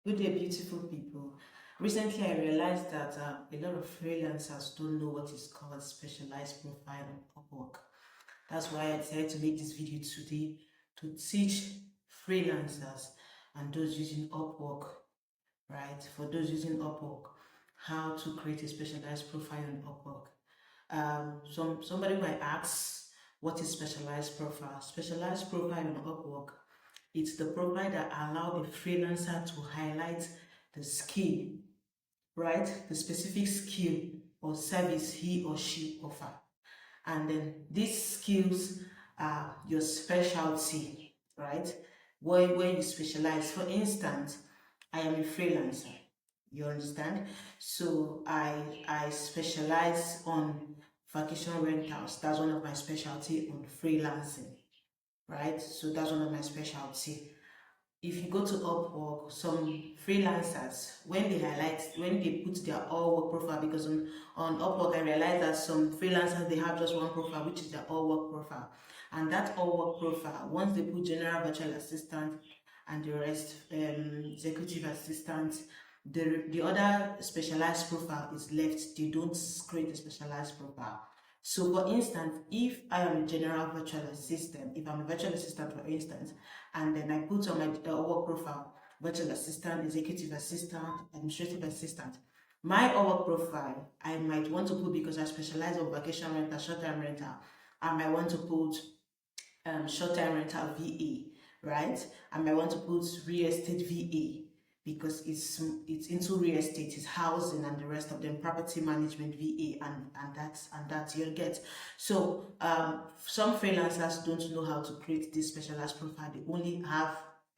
Good day, beautiful people. Recently, I realized that a lot of freelancers don't know what is called specialized profile on Upwork. That's why I decided to make this video today to teach freelancers and those using Upwork, right? For those using Upwork, how to create a specialized profile on Upwork. Somebody might ask, what is specialized profile? Specialized profile on Upwork, it's the profile that allow a freelancer to highlight the skill, right? The specific skill or service he or she offer. And then these skills are your specialty, right? Where you specialize. For instance, I am a freelancer. You understand? So I specialize on vacation rentals. That's one of my specialty on freelancing, right? So that's one of my specialty. If you go to Upwork, some freelancers, when they put their all work profile, because on Upwork, I realized that some freelancers, they have just one profile, which is their all work profile. And that all work profile, once they put general virtual assistant and the rest, executive assistant, the other specialized profile is left. They don't create a specialized profile. So for instance, if I am a general virtual assistant, if I'm a virtual assistant for instance, and then I put on my work profile, virtual assistant, executive assistant, administrative assistant, my work profile, I might want to put, because I specialize on vacation rental, short-term rental, I might want to put short-term rental VA, right? I might want to put real estate VA because it's into real estate, it's housing and the rest of them, property management VA, and that's you'll get. So some freelancers don't know how to create this specialized profile. They only have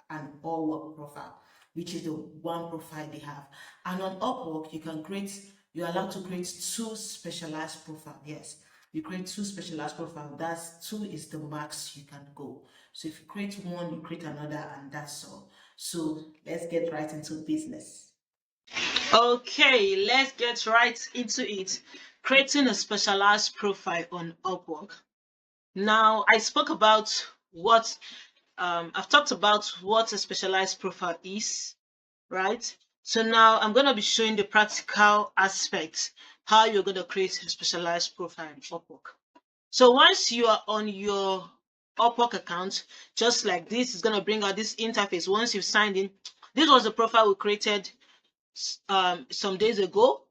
an all work profile, which is the one profile they have. And on Upwork, you're allowed to create two specialized profile. Yes, you create two specialized profile. That's two is the max you can go. So if you create one, you create another, and that's all. So let's get right into business. Okay, let's get right into it. Creating a specialized profile on Upwork. Now, I spoke about I've talked about what a specialized profile is, right? So now I'm going to be showing the practical aspects, how you're going to create a specialized profile on Upwork. So once you are on your Upwork account, just like this, is going to bring out this interface. Once you've signed in, this was the profile we created some days ago.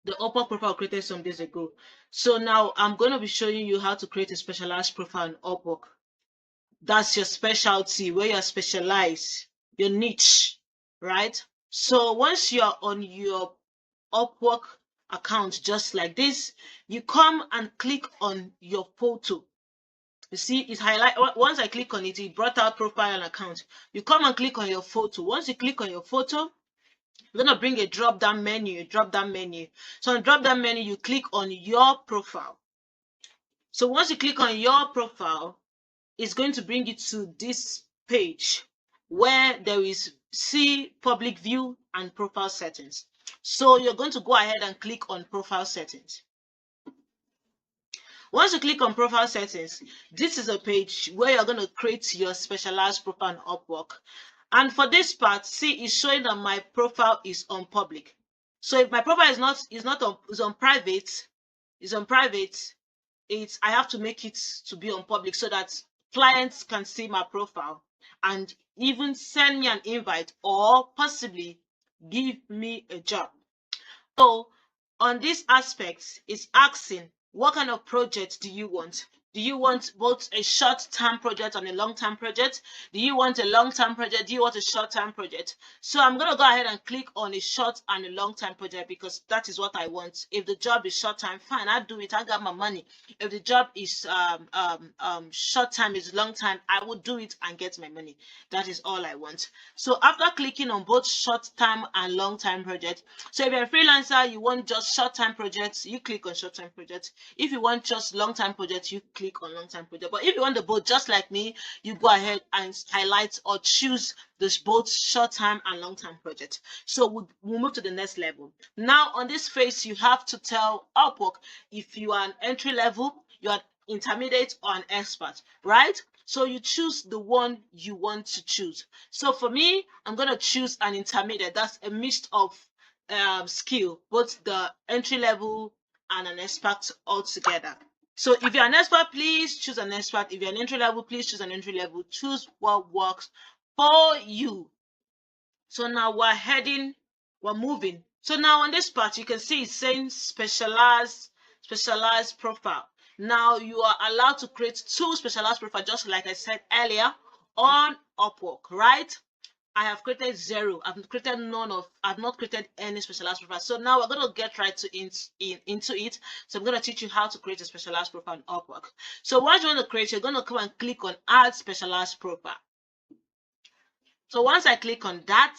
The Upwork profile created some days ago. So now I'm going to be showing you how to create a specialized profile on Upwork. That's your specialty, where you're specialized, your niche, right? So once you're on your Upwork account, just like this, you come and click on your photo. You see, it's highlight. Once I click on it, it brought out profile and account. You come and click on your photo. Once you click on your photo, you're gonna bring a drop down menu. So on drop down menu, you click on your profile. So once you click on your profile, it's going to bring you to this page where there is see public view and profile settings. So you're going to go ahead and click on profile settings. Once you click on profile settings, this is a page where you're going to create your specialized profile on Upwork. And for this part, see, it's showing that my profile is on public. So if my profile is on private, it's I have to make it to be on public so that clients can see my profile and even send me an invite or possibly give me a job. So on this aspect, it's asking what kind of project do you want? Do you want both a short-term project and a long-term project? Do you want a long-term project? Do you want a short-term project? So I'm going to go ahead and click on a short and a long-term project because that is what I want. If the job is short-term, fine, I'll do it. I got my money. If the job is short-term, is long-term, I will do it and get my money. That is all I want. So after clicking on both short-term and long-term projects, so if you're a freelancer, you want just short-term projects, you click on short-term projects. If you want just long-term projects, you click on long-term project. But if you want the both, just like me, you go ahead and highlight or choose this both short-term and long-term project. So we'll move to the next level. Now on this phase, you have to tell Upwork if you are an entry level, you are intermediate or an expert, right? So you choose the one you want to choose. So for me, I'm going to choose an intermediate. That's a mix of skill, both the entry level and an expert altogether. So if you're an expert, please choose an expert. If you're an entry level, please choose an entry level. Choose what works for you. So now we're moving. So now on this part, you can see it's saying specialized profile. Now you are allowed to create 2 specialized profile, just like I said earlier on Upwork, right? I have created 0. I've not created any specialized profile. So now we're going to get right into it. So I'm going to teach you how to create a specialized profile on Upwork. So once you want to create, you're going to come and click on add specialized profile. So once I click on that,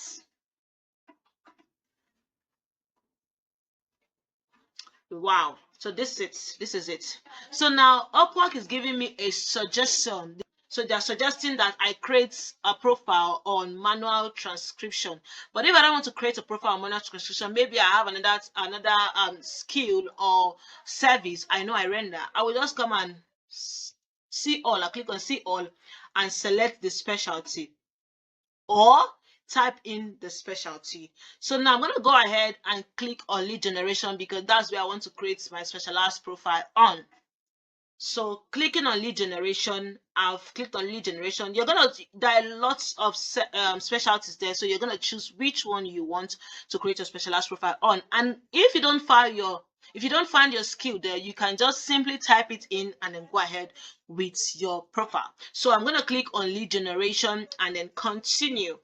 wow, so this is it. So now Upwork is giving me a suggestion. So they're suggesting that I create a profile on manual transcription. But if I don't want to create a profile on manual transcription, maybe I have another skill or service I know I render, I will just come and see all. I click on see all and select the specialty, or type in the specialty. So now I'm going to go ahead and click on lead generation, because that's where I want to create my specialized profile on. So clicking on lead generation, I've clicked on lead generation. There are lots of specialties there, so you're going to choose which one you want to create a specialized profile on. And if you don't find your skill there, you can just simply type it in and then go ahead with your profile. So I'm going to click on lead generation and then continue.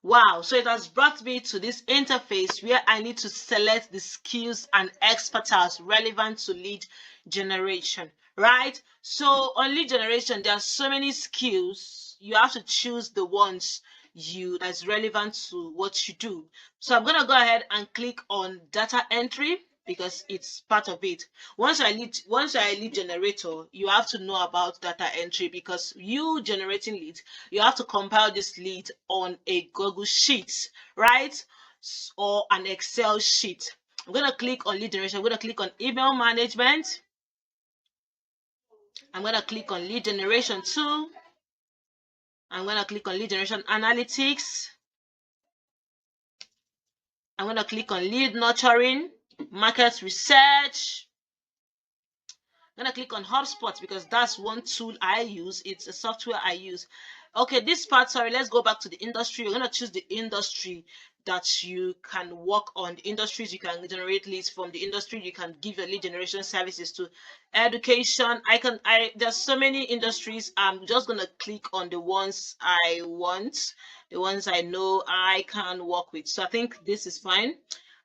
Wow, so it has brought me to this interface where I need to select the skills and expertise relevant to lead generation, right? So on lead generation, there are so many skills. You have to choose the ones that's relevant to what you do. So I'm going to go ahead and click on data entry, because it's part of it. Once you're a lead generator, you have to know about data entry, because you generating leads, you have to compile this lead on a Google sheet, right? Or an Excel sheet. I'm going to click on lead generation. I'm going to click on email management. I'm going to click on lead generation 2. I'm going to click on lead generation analytics. I'm going to click on lead nurturing, market research. I'm going to click on HubSpot, because that's one tool I use. It's a software I use. Okay, this part, sorry, let's go back to the industry. You're going to choose the industry that you can work on, the industries you can generate leads from, the industry you can give your lead generation services to. Education, there's so many industries. I'm just going to click on the ones I want, the ones I know I can work with. So I think this is fine.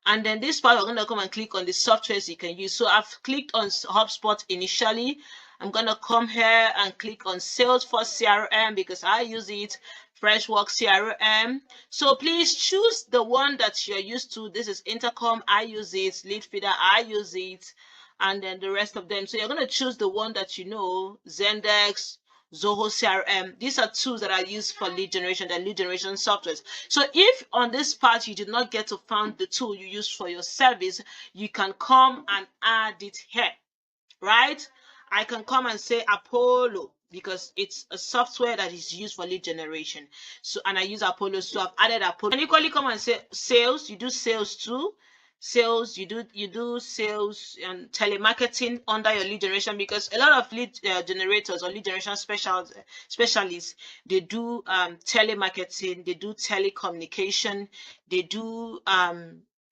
And then this part, we're going to come and click on the softwares you can use. So I've clicked on HubSpot initially. I'm going to come here and click on Salesforce CRM, because I use it, Freshworks CRM. So please choose the one that you're used to. This is Intercom, I use it. Leadfeeder, I use it. And then the rest of them. So you're going to choose the one that you know, Zendesk, Zoho CRM. These are tools that are used for lead generation and lead generation softwares. So if on this part you did not get to find the tool you use for your service, you can come and add it here, right? I can come and say Apollo, because it's a software that is used for lead generation. So, and I use Apollo, so I've added Apollo. And equally come and say sales, you do sales too. Sales, you do sales and telemarketing under your lead generation, because a lot of lead generators or lead generation specialists, they do telemarketing, they do telecommunication, they do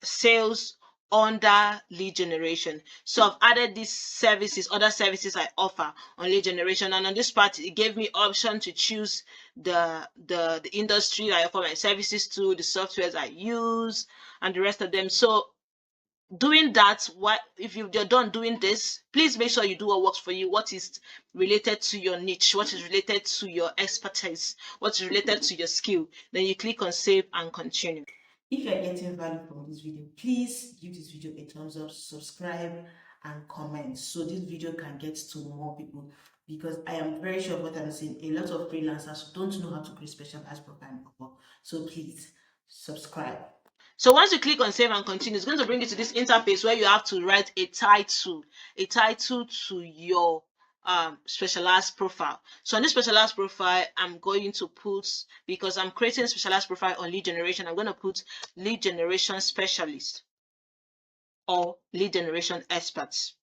sales under lead generation. So I've added these services, other services I offer on lead generation, and on this part it gave me option to choose the industry that I offer my services to, the softwares I use, and the rest of them. So doing that, if you're done doing this, please make sure you do what works for you, what is related to your niche, what is related to your expertise, what is related to your skill. Then you click on save and continue. If you're getting value from this video, please give this video a thumbs up, subscribe, and comment so this video can get to more people, because I am very sure of what I'm saying. A lot of freelancers don't know how to create specialized profile. So please subscribe. So once you click on save and continue, it's going to bring you to this interface where you have to write a title to your specialized profile. So on this specialized profile, I'm going to put, because I'm creating a specialized profile on lead generation, I'm going to put lead generation specialist or lead generation experts.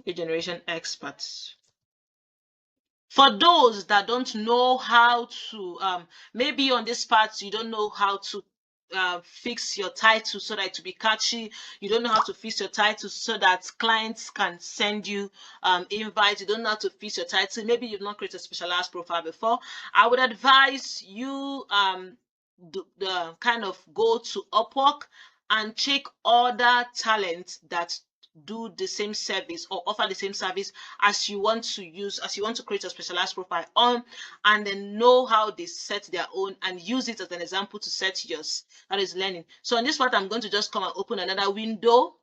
Lead generation experts. For those that don't know how to, maybe on this part, you don't know how to fix your title so that it will be catchy. You don't know how to fix your title so that clients can send you invites. You don't know how to fix your title. Maybe you've not created a specialized profile before. I would advise you the kind of go to Upwork and check other talents that do the same service or offer the same service as you want to create a specialized profile on, and then know how they set their own and use it as an example to set yours. That is learning. So on this part, I'm going to just come and open another window.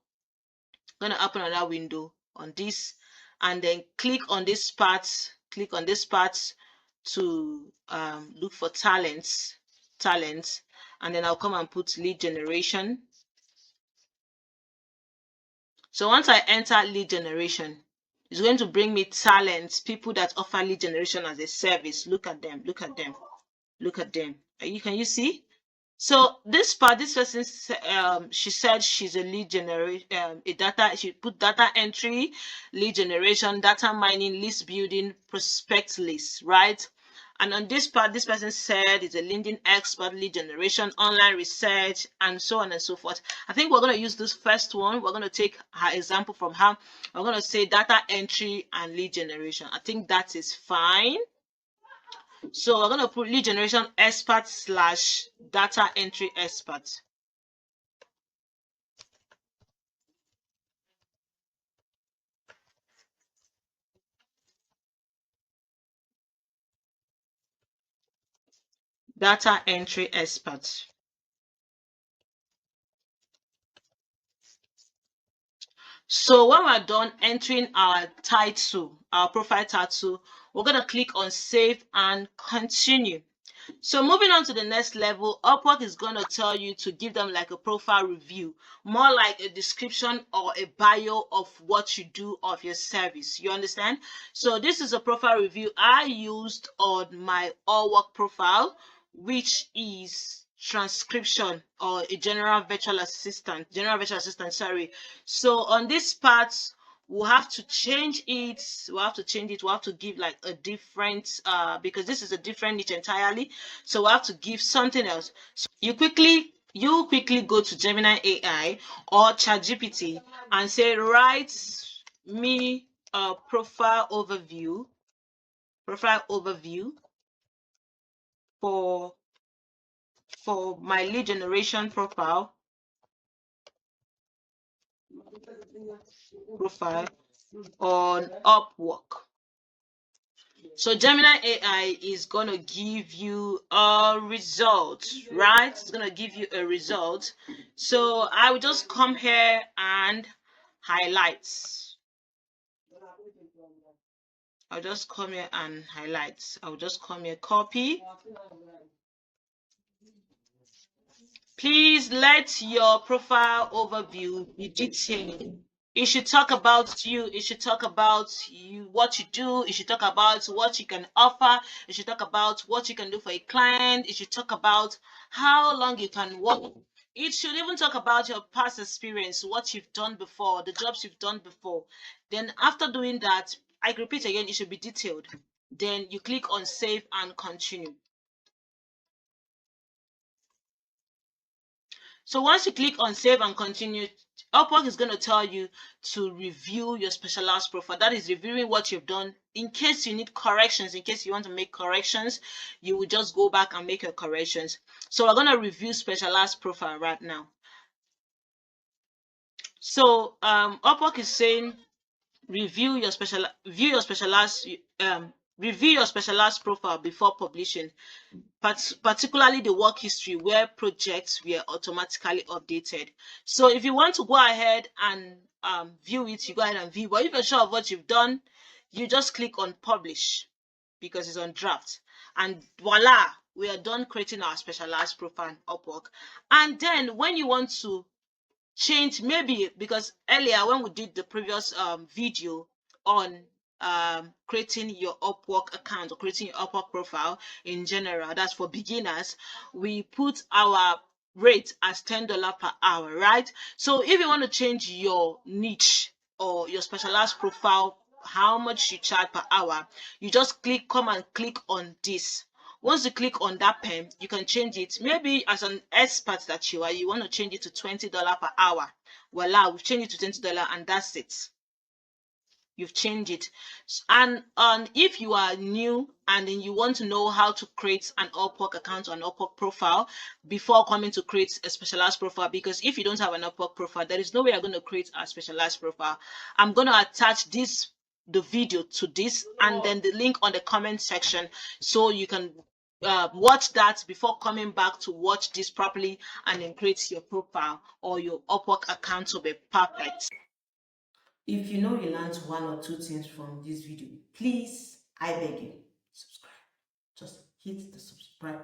I'm going to open another window on this, and then click on this part to look for talents, and then I'll come and put lead generation. So once I enter lead generation, it's going to bring me talents, people that offer lead generation as a service. Look at them. Can you see? So this part, this person, she said she's a lead generation, she put data entry, lead generation, data mining, list building, prospect list, right? And on this part, this person said it's a LinkedIn expert, lead generation, online research, and so on and so forth. I think we're going to use this first one. We're going to take her example from her. We're going to say data entry and lead generation. I think that is fine. So we're going to put lead generation expert / data entry expert. Data entry expert. So when we're done entering our title, our profile title, we're going to click on save and continue. So moving on to the next level, Upwork is going to tell you to give them like a profile review, more like a description or a bio of what you do of your service. You understand? So this is a profile review I used on my Upwork profile, which is transcription or a general virtual assistant, sorry. So on this part, we'll have to change it. We'll have to give like a different because this is a different niche entirely, so we'll have to give something else. So you quickly go to Gemini AI or ChatGPT and say, write me a profile overview for my lead generation profile on Upwork. So Gemini AI is going to give you a result, right? It's going to give you a result. So I will just come here and highlight. I'll just come here and highlight. I'll just come here, copy. Please let your profile overview be detailed. It should talk about you. It should talk about you, what you do. It should talk about what you can offer. It should talk about what you can do for a client. It should talk about how long you can work. It should even talk about your past experience, what you've done before, the jobs you've done before. Then after doing that, I repeat again, it should be detailed. Then you click on save and continue. So once you click on save and continue, Upwork is going to tell you to review your specialized profile. That is reviewing what you've done. In case you need corrections, in case you want to make corrections, you will just go back and make your corrections. So we're going to review specialized profile right now. So Upwork is saying review your specialized profile before publishing, particularly the work history where projects were automatically updated. So if you want to go ahead and view it, you go ahead and view. But if you're sure of what you've done, you just click on publish. because it's on draft. And voila, we are done creating our specialized profile on Upwork. And then when you want to change, maybe because earlier when we did the previous video on creating your Upwork account or creating your Upwork profile in general, that's for beginners, we put our rate as $10 per hour, right? So if you want to change your niche or your specialized profile, how much you charge per hour, you just come and click on this. Once you click on that pen, you can change it. Maybe as an expert that you are, you want to change it to $20 per hour. Voila, we've changed it to $20 and that's it. You've changed it. And if you are new and then you want to know how to create an Upwork account or an Upwork profile before coming to create a specialized profile, because if you don't have an Upwork profile, there is no way you're going to create a specialized profile. I'm going to attach the video to this and then the link on the comment section so you can watch that before coming back to watch this properly and then create your profile or your Upwork account to be perfect. If you know you learned one or two things from this video, please, I beg you, subscribe. Just hit the subscribe